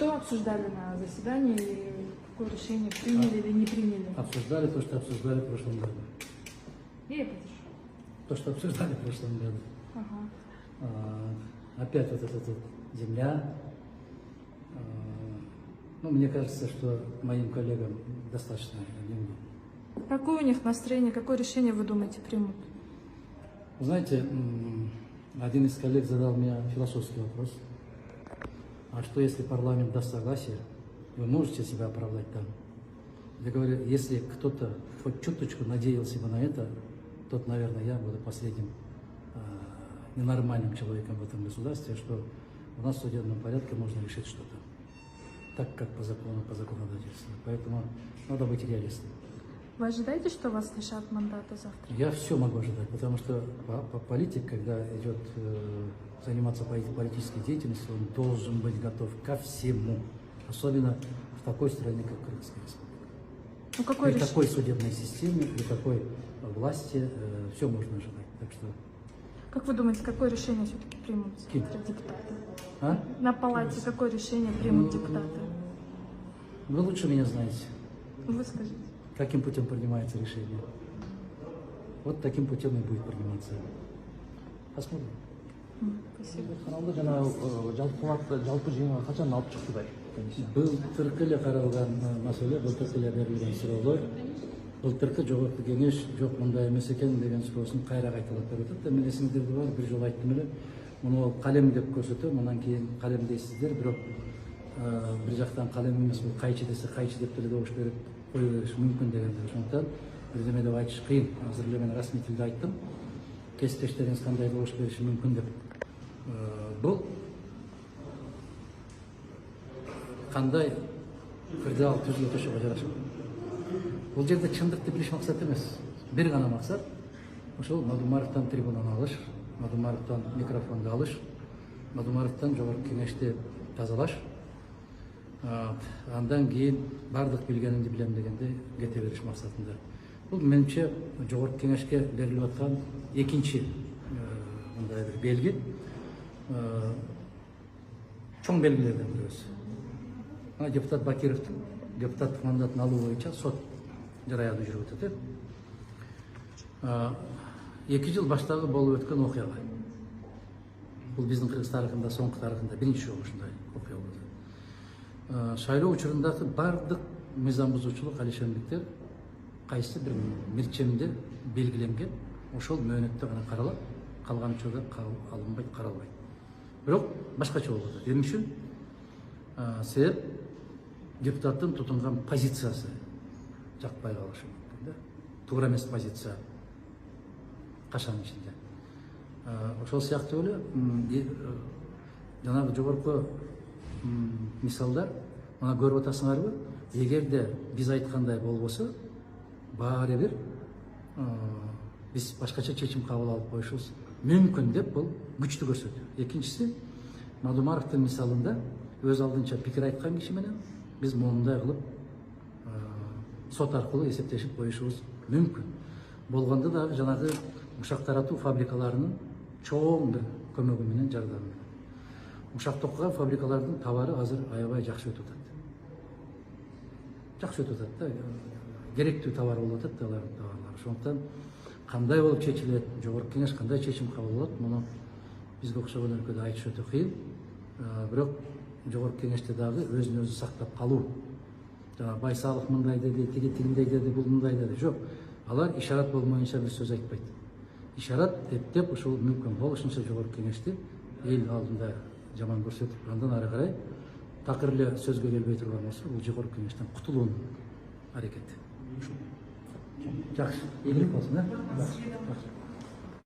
Что обсуждали на заседании и какое решение приняли или не приняли? Обсуждали то, что обсуждали в прошлом году. Я поддержу. То, что обсуждали в прошлом году. Ага. Опять вот эта вот земля. Ну, мне кажется, что моим коллегам достаточно немного. Какое у них настроение, какое решение, вы думаете, примут? Вы знаете, один из коллег задал мне философский вопрос. А что, если парламент даст согласие, вы можете себя оправдать там? Я говорю, если кто-то хоть чуточку надеялся бы на это, тот, наверное, я буду последним ненормальным человеком в этом государстве, что у нас в судебном порядке можно решить что-то. Так, как по закону, по законодательству. Поэтому надо быть реалистом. Вы ожидаете, что вас лишат мандата завтра? Я все могу ожидать, потому что политик, когда идет заниматься политической деятельностью, он должен быть готов ко всему. Особенно в такой стране, как Крымская республика. Ну, какое При такой судебной системе, при такой власти все можно ожидать. Так что... Как вы думаете, какое решение все-таки примут депутаты? А? На палате какое решение примут депутаты? Вы лучше меня знаете. Вы скажите. Каким путем принимается решение? Вот таким путем и будет приниматься. Посмотрим. Спасибо. Каналда жалпы жиынга качан алып чыкты комиссия? Былтыркы эле каралган маселе, былтыркы эле берилген суроолор, былтыркы жогорку кеңеш жок мындай эмес экен деген суроосун кайра кайталап берип атат. Мен эсиңиздерде бар, бир жолу айттым эле, муну калем деп көрсөтөм, анан кийин калем дейсиздер, бирок бир жактан калем эмес, бул кайчы десе кайчы деп деле добуш берип кое бериш мүмкүн дегенде. Ошондуктан бирдеме деп айтыш кыйын. Азыр эле мен расмий тилде айттым. Кесиптештериңиз кандай добуш бериши мүмкүн деп. Бул кандай кырдаал түзгө төшөгө жарашат. Бул жерде чындыкты билиш максат эмес. Бир гана максат. Ошол Мадумаровдон трибунаны алыш, Мадумаровдон микрофонду алыш, Мадумаровдон жогорку кеңешти тазалаш. Андан кийин бардык билгенимди билем дегенде кете бериш максатында. Бул менимче жогорку кеңешке берилип аткан экинчи мындай бир белги. Чоң белгилерден бирөөсү. Депутат Бакировдун депутаттык мандатын алуу боюнча сот жараянды жүрүп атат. 2 жыл баштагы болуп өткөн окуяга. Бул биздин Кыргыз тарыхында, соңку тарыхында биринчи жолу ушундай окуя болду. Шайлоо учурундагы бардык мыйзам бузуучулук, алишендиктер кайсы бир мирчемде белгиленген, ошол мөөнөттө гана каралат, калган учурда алынбайт, каралбайт. Бирок башкача болуп атат. Эмне үчүн? Себеп депутаттын тутунган позициясы жакпай калышы мүмкүн да. Туура эмес позиция кашанын ичинде. Ошол сыяктуу эле жанагы жогорку мисалдар, мына көрүп атасыңарбы? Эгерде биз айткандай болбосо, баары бир биз башкача чечим кабыл алып коюшубуз мүмкүн деп бул күчтү көрсөтүү. Экинчиси, Мадумаровдун мисалында өз алдынча пикир айткан киши менен биз моундай кылып сот аркылуу эсептешип коюшубуз мүмкүн. Болгондо дагы жанагы ушак таратуу фабрикаларынын чоң бир көмөгү менен, жардамы менен. Ушак токкогон фабрикалардын табары азыр аябай жакшы өтүп атат. Жакшы өтүп атат да, керектүү табар болуп атат алардын табарлары. Ошондуктан кандай болуп чечилет, жогорку кеңеш кандай чечим кабыл алат, муну бизге окшогон өлкөдө айтыш өтө кыйын. Бирок жогорку кеңеште дагы өзүн өзү сактап калуу. Жана Байсалов мындай деди, тигиндей деди, бул мындай деди. Жок, алар ишарат болмоюнча бир сөз айтпайт. Ишарат эптеп ушул мүмкүн болушунча жогорку кеңешти эл алдында жаман көрсөтүп, андан ары карай такыр эле сөзгө келбей турган болсо, бул жогорку кеңештен кутулуунун аракети. Жакшы, ийгилик болсун,